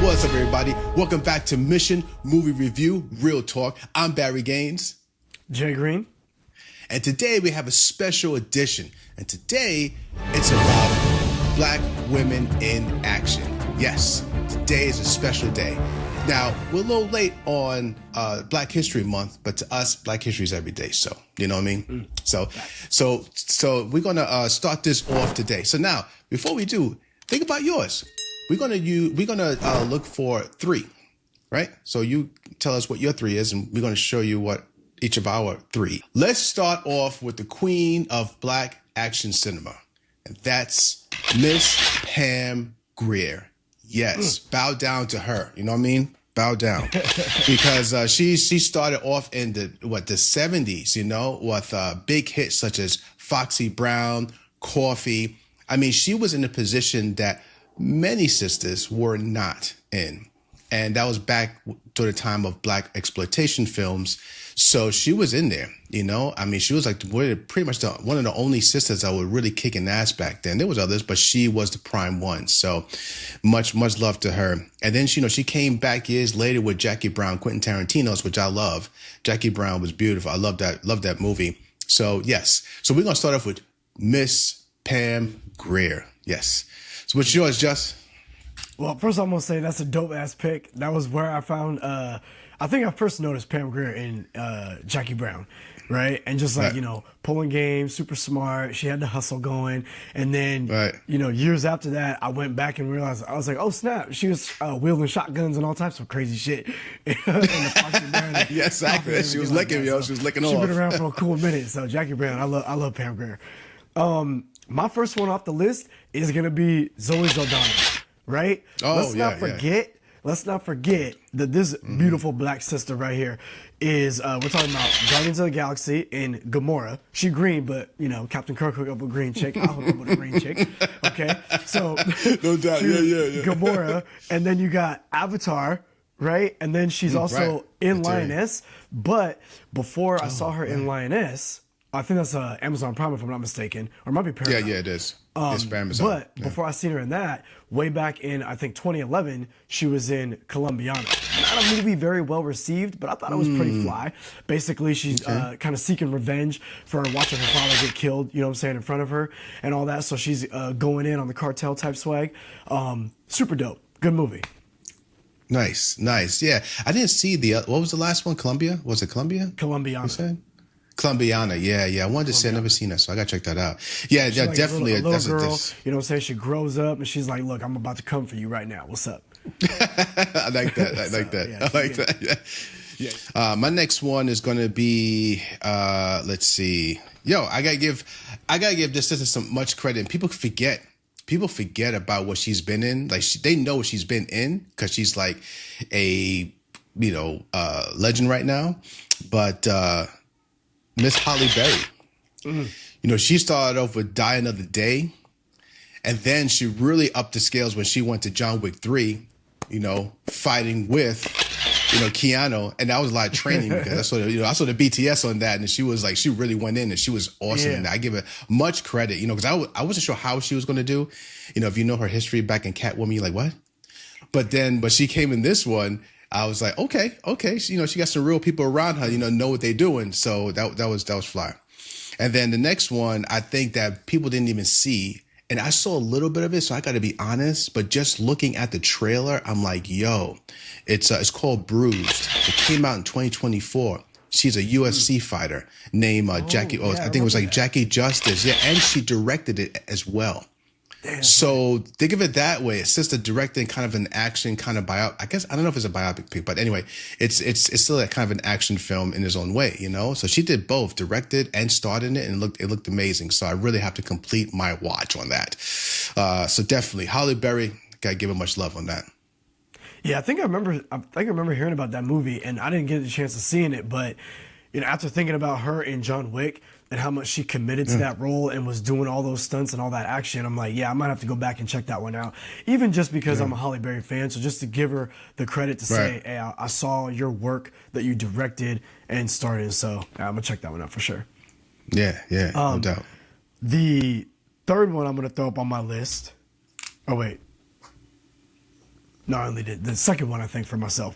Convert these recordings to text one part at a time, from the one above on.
What's up, everybody? Welcome back to Mission Movie Review, Real Talk. I'm Barry Gaines. Jay Green. And today we have a special edition. And today it's about Black women in action. Yes, today is a special day. Now, we're a little late on Black History Month, but to us, Black History is every day. So, you know what I mean? So we're going to start this off today. So now, before we do, think about yours. We're gonna look for three, right? So you tell us what your three is, and we're gonna show you what each of our three. Let's start off with the queen of Black action cinema, and that's Miss Pam Grier. Yes, bow down to her. You know what I mean? Bow down, because she started off in the 70s. You know, with big hits such as Foxy Brown, Coffee. I mean, she was in a position that many sisters were not in. And that was back to the time of Black exploitation films. So she was in there, you know. I mean, she was like pretty much one of the only sisters that were really kicking ass back then. There was others, but she was the prime one. So much love to her. And then, she came back years later with Jackie Brown, Quentin Tarantino's, which I love. Jackie Brown was beautiful. I love that movie. So yes. So we're going to start off with Miss Pam Grier. Yes. So what's yours, Just? Well, first I'm going to say that's a dope-ass pick. That was where I found, I think I first noticed Pam Grier in Jackie Brown, right? And just like, right. Pulling game, super smart. She had the hustle going. And then, right. Years after that, I went back and realized, I was like, oh, snap. She was wielding shotguns and all types of crazy shit. in the Foxy Brown, yeah, exactly. She was licking, yo. She was licking off. She's been around for a cool minute. So Jackie Brown, I love Pam Grier. My first one off the list is going to be Zoe Saldana, right? Oh, Let's not forget that this beautiful Black sister right here is, we're talking about Guardians of the Galaxy and Gamora. She green, but, Captain Kirk hooked up with a green chick. I'll hook up with a green chick. Okay? So, no doubt. Yeah. Gamora. And then you got Avatar, right? And then she's also in Lioness. But before I saw her in Lioness, I think that's Amazon Prime, if I'm not mistaken, or it might be Paramount. Yeah, it is. It's for Amazon. But before I seen her in that, way back in, I think, 2011, she was in Colombiana. Not a movie very well received, but I thought it was pretty fly. Basically, she's kind of seeking revenge for watching her father get killed, in front of her and all that. So she's going in on the cartel type swag. Super dope. Good movie. Nice. Yeah. I didn't see what was the last one? Colombia? Was it Colombia? Colombiana. You said? Colombiana, yeah. I wanted to say I've never seen that, so I gotta check that out. Yeah, she's like definitely. A little girl, she grows up and she's like, "Look, I'm about to come for you right now. What's up?" I like that. I like that. Yeah. My next one is gonna be. Let's see. I gotta give this sister some much credit. And people forget about what she's been in. Like they know what she's been in because she's like a legend right now, but. Miss Halle Berry. She started off with Die Another Day, and then she really upped the scales when she went to John Wick 3, fighting with, Keanu, and that was a lot of training because I saw the BTS on that, and she was like, she really went in and she was awesome in that. I give her much credit, because I wasn't sure how she was going to do, if you know her history back in Catwoman, you're like, what? But she came in this one. I was like, okay. She got some real people around her, know what they're doing. So that was fly. And then the next one, I think that people didn't even see, and I saw a little bit of it, so I got to be honest. But just looking at the trailer, I'm like, yo, it's called Bruised. It came out in 2024. She's a UFC fighter named Jackie. I think it was like Jackie Justice. Yeah, and she directed it as well. Damn. So think of it that way. It's just a directing kind of an action kind of biopic. I guess I don't know if it's a biopic, but anyway, it's still a kind of an action film in its own way, So she did both, directed and starred in it, and it looked amazing. So I really have to complete my watch on that. So definitely, Halle Berry, gotta give her much love on that. Yeah, I think I remember hearing about that movie, and I didn't get a chance of seeing it, but after thinking about her in John Wick and how much she committed to that role and was doing all those stunts and all that action, I'm like, I might have to go back and check that one out. Even just because I'm a Halle Berry fan, so just to give her the credit to say, hey, I saw your work that you directed and starred in, so I'm gonna check that one out for sure. Yeah, no doubt. The third one I'm gonna throw up on my list. Oh wait. No, I only did the second one. I think for myself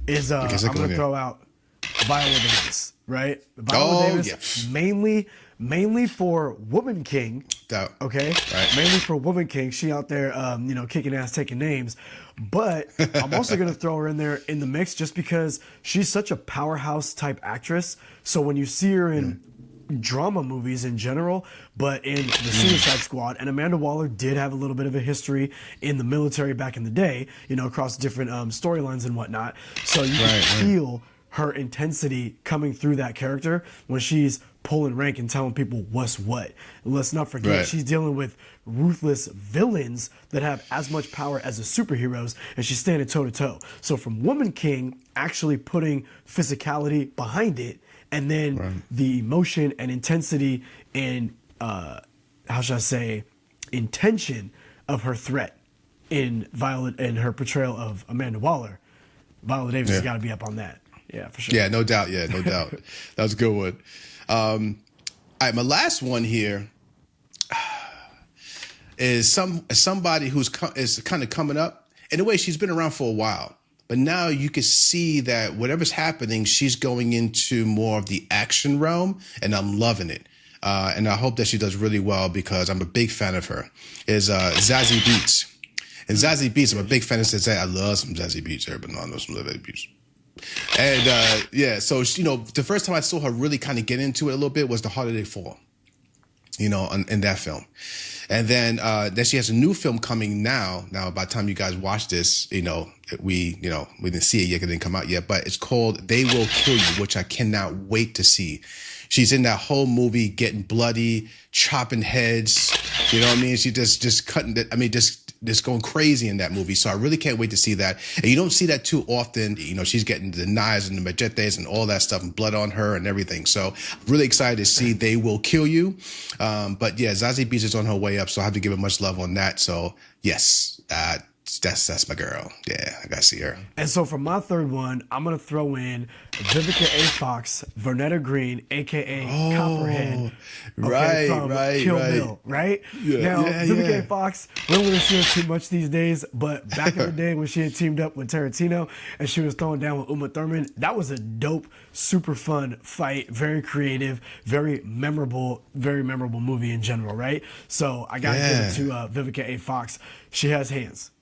is I'm gonna throw out Viola Davis, right? Viola Davis, mainly for Woman King. Okay, right. Mainly for Woman King. She out there, kicking ass, taking names. But I'm also gonna throw her in there in the mix just because she's such a powerhouse type actress. So when you see her in drama movies in general, but in the Suicide Squad, and Amanda Waller did have a little bit of a history in the military back in the day, across different storylines and whatnot. So you can feel her intensity coming through that character when she's pulling rank and telling people what's what. And let's not forget, she's dealing with ruthless villains that have as much power as the superheroes, and she's standing toe to toe. So from Woman King actually putting physicality behind it, and then the emotion and intensity and intention of her threat in Violet and her portrayal of Amanda Waller. Viola Davis has got to be up on that. Yeah, for sure. Yeah, no doubt. Yeah, no doubt. That was a good one. All right, my last one here is somebody is kind of coming up. In a way, she's been around for a while. But now you can see that whatever's happening, she's going into more of the action realm, and I'm loving it. And I hope that she does really well because I'm a big fan of her. Is Zazie Beetz. And Zazie Beetz, I'm a big fan of Zazie. I love some Zazie Beetz. Everybody knows I know some Zazie Beetz. And so the first time I saw her really kind of get into it a little bit was The Harder They Fall, in that film. And then she has a new film coming now. Now, by the time you guys watch this, we didn't see it yet, it didn't come out yet, but it's called They Will Kill You, which I cannot wait to see. She's in that whole movie getting bloody, chopping heads. You know what I mean? She just cutting it. I mean, just going crazy in that movie. So I really can't wait to see that. And you don't see that too often. She's getting the knives and the machetes and all that stuff and blood on her and everything. So I'm really excited to see They Will Kill You. But yeah, Zazie Beetz is on her way up. So I have to give her much love on that. So yes, that's my girl. Yeah, I gotta see her. And so for my third one, I'm gonna throw in Vivica A. Fox, Vernetta Green, aka Copperhead. Right, from right, Kill right. Bill, right? Yeah, now, Vivica A. Fox, we don't really see her too much these days, but back in the day when she had teamed up with Tarantino and she was throwing down with Uma Thurman, that was a dope, super fun fight, very creative, very memorable movie in general, right? So I gotta give it to Vivica A. Fox. She has hands.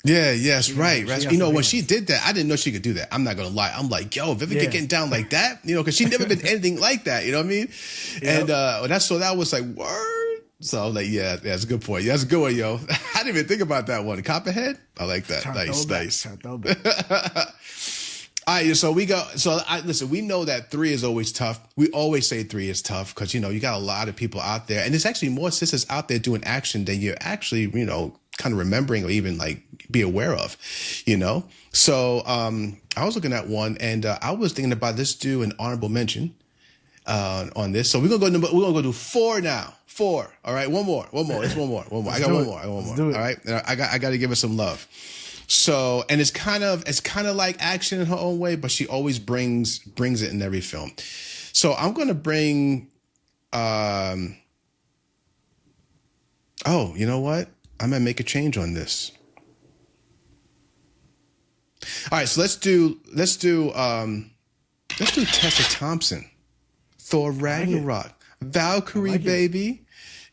Yeah, yes, right. When she did that, I didn't know she could do that. I'm not going to lie. I'm like, yo, Vivica getting down like that? Because she never been anything like that. You know what I mean? Yep. And that was like, word. So I'm like, yeah, that's a good point. Yeah, that's a good one, yo. I didn't even think about that one. Copperhead? I like that. Nice. All right, so listen, we know that 3 is always tough. We always say 3 is tough because, you got a lot of people out there. And there's actually more sisters out there doing action than you're actually, kind of remembering or even like be aware of, So I was looking at one and I was thinking about let's do an honorable mention on this. So we're gonna go do 4 now. 4. All right, one more. It's one more. I got one more. All right, and I got to give her some love. So, and it's kind of like action in her own way, but she always brings it in every film. So I'm gonna bring. You know what? I'm gonna make a change on this. All right, so let's do Tessa Thompson, Thor Ragnarok, Valkyrie, baby.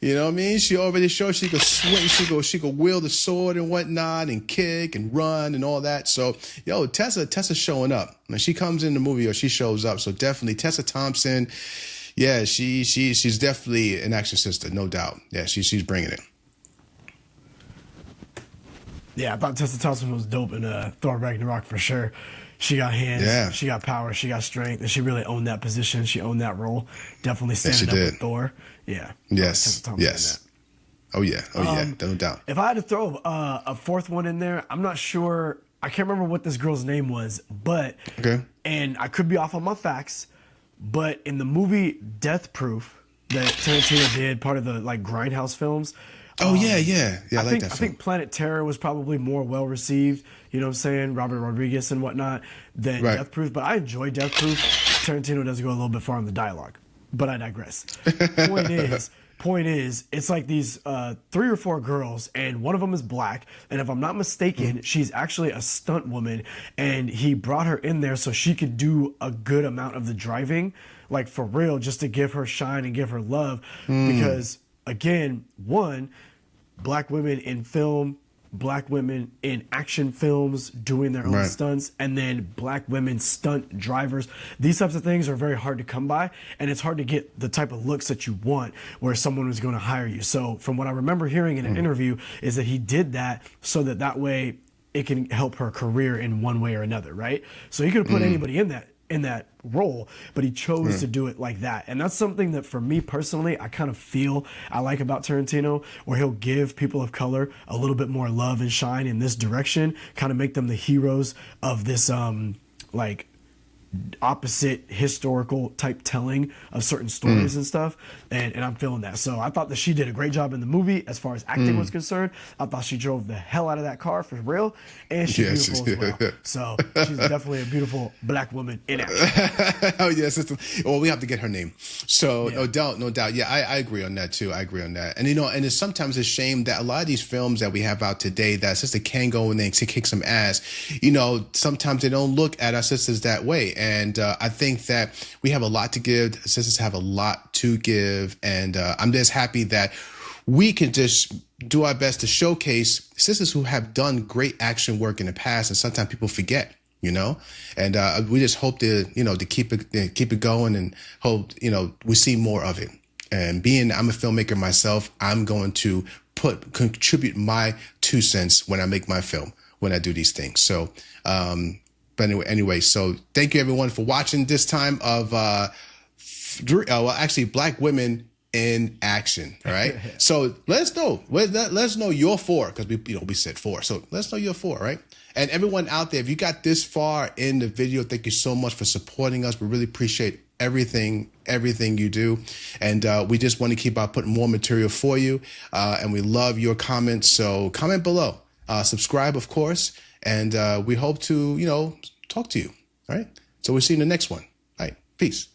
You know what I mean? She already showed she could swing, she could wield the sword and whatnot, and kick and run and all that. So, Tessa's showing up. When she comes in the movie or she shows up, so definitely Tessa Thompson. Yeah, she's definitely an action sister, no doubt. Yeah, she's bringing it. Yeah, I thought Tessa Thompson was dope in Thor Ragnarok for sure. She got hands, she got power, she got strength, and she really owned that position. She owned that role. Definitely standing up with Thor. Yeah. Yes. Yes. Oh yeah. No doubt. If I had to throw a fourth one in there, I'm not sure. I can't remember what this girl's name was, but and I could be off on my facts, but in the movie Death Proof that Tarantino did, part of the Grindhouse films. I like that film. I think Planet Terror was probably more well received, you know what I'm saying, Robert Rodriguez and whatnot, than Death Proof. But I enjoy Death Proof. Tarantino does go a little bit far on the dialogue, but I digress. Point is, point is, it's like these 3 or 4 girls, and one of them is black. And if I'm not mistaken, she's actually a stunt woman, and he brought her in there so she could do a good amount of the driving, like for real, just to give her shine and give her love. Because again, one, black women in film, black women in action films doing their own stunts, and then black women stunt drivers. These types of things are very hard to come by, and it's hard to get the type of looks that you want where someone is going to hire you. So from what I remember hearing in an interview is that he did that so that way it can help her career in one way or another, right? So he could have put anybody in that role, but he chose to do it like that. And that's something that for me personally, I kind of feel I like about Tarantino, where he'll give people of color a little bit more love and shine in this direction, kind of make them the heroes of this like opposite historical type telling of certain stories and stuff, and I'm feeling that. So I thought that she did a great job in the movie as far as acting was concerned. I thought she drove the hell out of that car for real, and she's beautiful as well. So she's definitely a beautiful black woman in action. Oh yes, well, we have to get her name. So no doubt. Yeah, I agree on that too. I agree on that. And and it's sometimes a shame that a lot of these films that we have out today that sister can go and they kick some ass, sometimes they don't look at our sisters that way. And I think that we have a lot to give. Sisters have a lot to give. And I'm just happy that we can just do our best to showcase sisters who have done great action work in the past. And sometimes people forget, and we just hope to keep it going, and hope, we see more of it. And being I'm a filmmaker myself, I'm going to contribute my 2 cents when I make my film, when I do these things. So, but anyway, so thank you everyone for watching this time of, Black Women in Action. All right. So let us know. Let us know your 4, because we said 4. So let us know your 4. Right. And everyone out there, if you got this far in the video, thank you so much for supporting us. We really appreciate everything you do. And we just want to keep putting more material for you. And we love your comments. So comment below, subscribe, of course. And we hope to, talk to you. All right. So we'll see you in the next one. All right. Peace.